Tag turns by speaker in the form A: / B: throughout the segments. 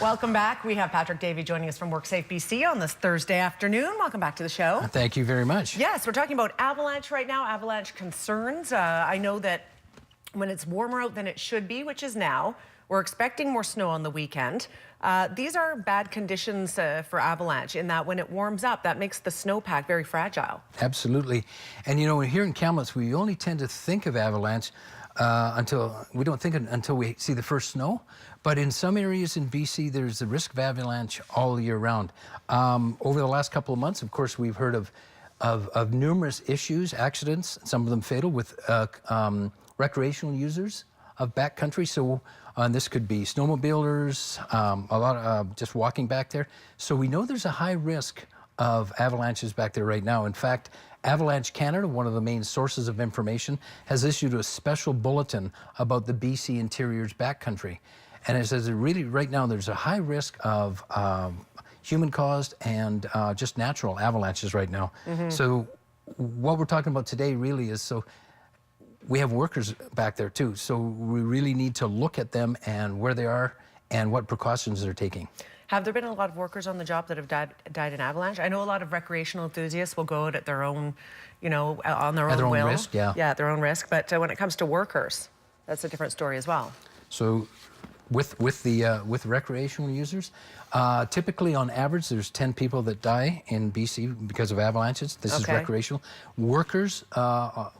A: Welcome back. We have Patrick Davey joining us from WorkSafeBC on this Thursday afternoon. Welcome back to the show.
B: Thank you very much.
A: Yes, we're talking about Avalanche right now, Avalanche concerns. I know that when it's warmer out than it should be, which is now, we're expecting more snow on the weekend. These are bad conditions for Avalanche in that when it warms up, that makes the snowpack very fragile.
B: Absolutely. And you know, here in Kamloops, we only tend to think of Avalanche until we see the first snow. But in some areas in BC, there's the risk of avalanche all year round. Over the last couple of months, of course, we've heard of numerous issues, accidents, some of them fatal, with recreational users of backcountry. So this could be snowmobilers, a lot of just walking back there. So we know there's a high risk of avalanches back there right now. In fact, Avalanche Canada, one of the main sources of information, has issued a special bulletin about the BC Interior's backcountry. And it says that really right now there's a high risk of human-caused and just natural avalanches right now. So what we're talking about today really is, so we have workers back there too. So we really need to look at them and where they are and what precautions they're taking.
A: Have there been a lot of workers on the job that have died in avalanche? I know a lot of recreational enthusiasts will go out at their own, you know, on their own will.
B: Risk, yeah.
A: Yeah, at their own risk. But when it comes to workers, that's a different story as well.
B: So with recreational users, typically on average, there's 10 people that die in BC because of avalanches. This is recreational. Workers,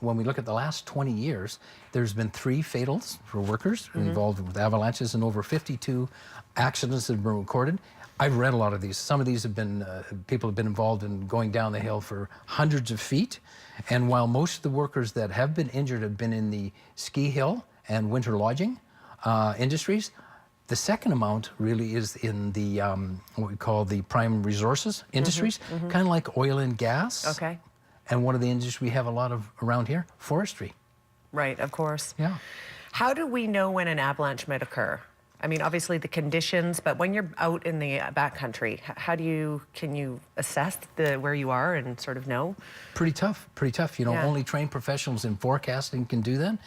B: when we look at the last 20 years, there's been 3 fatals for workers involved with avalanches and over 52 accidents that have been recorded. I've read a lot of these. Some of these have been, people have been involved in going down the hill for hundreds of feet. And while most of the workers that have been injured have been in the ski hill and winter lodging industries, the second amount really is in the what we call the prime resources industries, kind of like oil and gas.
A: Okay.
B: And one of the industries we have a lot of around here, forestry.
A: Right, of course.
B: Yeah.
A: How do we know when an avalanche might occur? I mean, obviously the conditions, but when you're out in the backcountry, can you assess where you are and sort of know? Pretty tough.
B: You know, only trained professionals in forecasting can do that.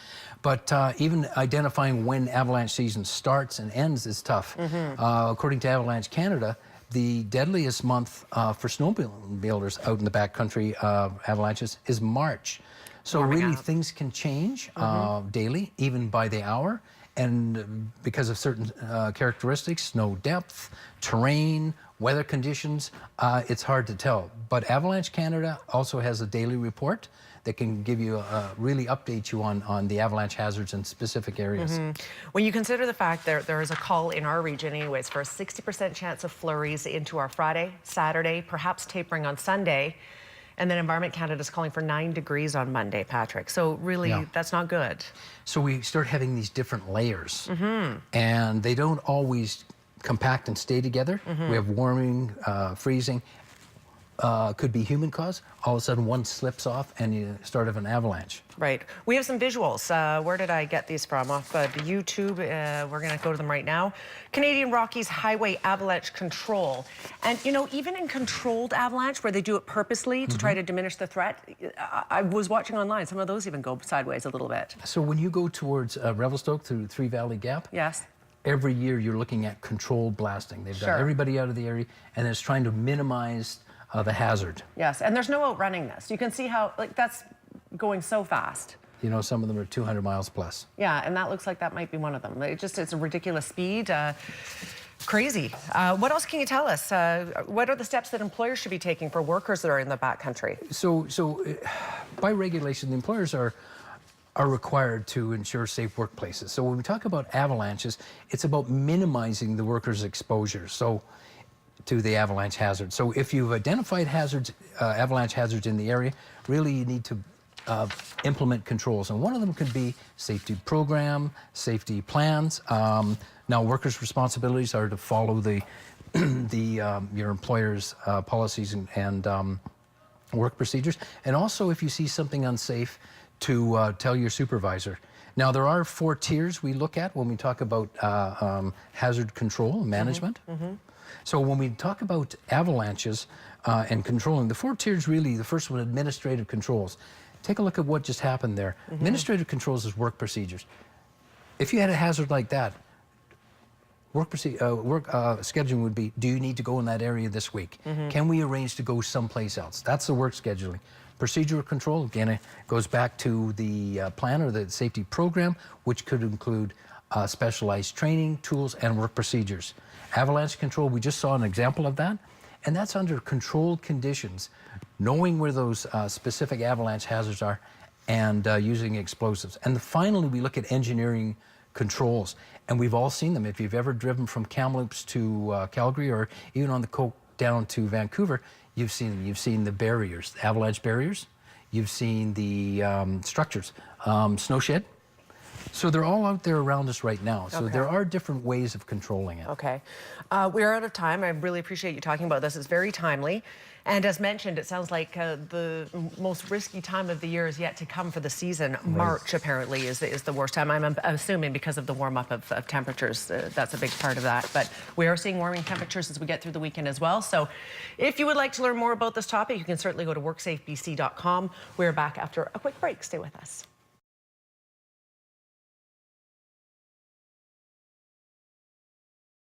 B: But even identifying when avalanche season starts and ends is tough. According to Avalanche Canada, the deadliest month for snowmobilers out in the backcountry avalanches is March. So really things can change daily, even by the hour. And because of certain characteristics, snow depth, terrain, weather conditions, it's hard to tell. But Avalanche Canada also has a daily report that can give you, really update you on the avalanche hazards in specific areas.
A: When you consider the fact there is a call in our region anyways for a 60% chance of flurries into our Friday, Saturday, perhaps tapering on Sunday, and then Environment Canada is calling for 9 degrees on Monday, Patrick. So really, that's not good.
B: So we start having these different layers, and they don't always compact and stay together. We have warming, freezing, could be human cause. All of a sudden one slips off and you start of an avalanche.
A: Right. We have some visuals. Where did I get these from? Off YouTube. We're going to go to them right now. Canadian Rockies Highway Avalanche Control. And, you know, even in controlled avalanche, where they do it purposely to try to diminish the threat, I was watching online, some of those even go sideways a little bit.
B: So when you go towards Revelstoke through Three Valley Gap, every year you're looking at controlled blasting. They've got everybody out of the area, and it's trying to minimize the hazard.
A: Yes, and there's no outrunning this. You can see how, like, that's going so fast.
B: You know, some of them are 200 miles plus.
A: Yeah, and that looks like that might be one of them. It's a ridiculous speed. Crazy. What else can you tell us? What are the steps that employers should be taking for workers that are in the backcountry?
B: So by regulation, the employers are required to ensure safe workplaces. So when we talk about avalanches, it's about minimizing the workers' exposure to the avalanche hazard. So if you've identified hazards, avalanche hazards in the area, really you need to implement controls. And one of them could be safety program, safety plans. Now workers' responsibilities are to follow your employer's policies and work procedures. And also if you see something unsafe, to tell your supervisor. Now there are 4 tiers we look at when we talk about hazard control management. So when we talk about avalanches and controlling, the 4 tiers really, the first one, administrative controls. Take a look at what just happened there. Administrative controls is work procedures. If you had a hazard like that, scheduling would be, do you need to go in that area this week? Can we arrange to go someplace else? That's the work scheduling. Procedural control, again, it goes back to the plan or the safety program, which could include specialized training, tools, and work procedures. Avalanche control, we just saw an example of that, and that's under controlled conditions, knowing where those specific avalanche hazards are and using explosives. And finally, we look at engineering controls, and we've all seen them. If you've ever driven from Kamloops to Calgary or even on the coast down to Vancouver, you've seen them. You've seen the barriers, the avalanche barriers. You've seen the structures, snow shed. So they're all out there around us right now. So there are different ways of controlling it.
A: Okay. We are out of time. I really appreciate you talking about this. It's very timely. And as mentioned, it sounds like the most risky time of the year is yet to come for the season. Right. March, apparently, is the worst time. I'm assuming because of the warm-up of temperatures. That's a big part of that. But we are seeing warming temperatures as we get through the weekend as well. So if you would like to learn more about this topic, you can certainly go to WorkSafeBC.com. We're back after a quick break. Stay with us.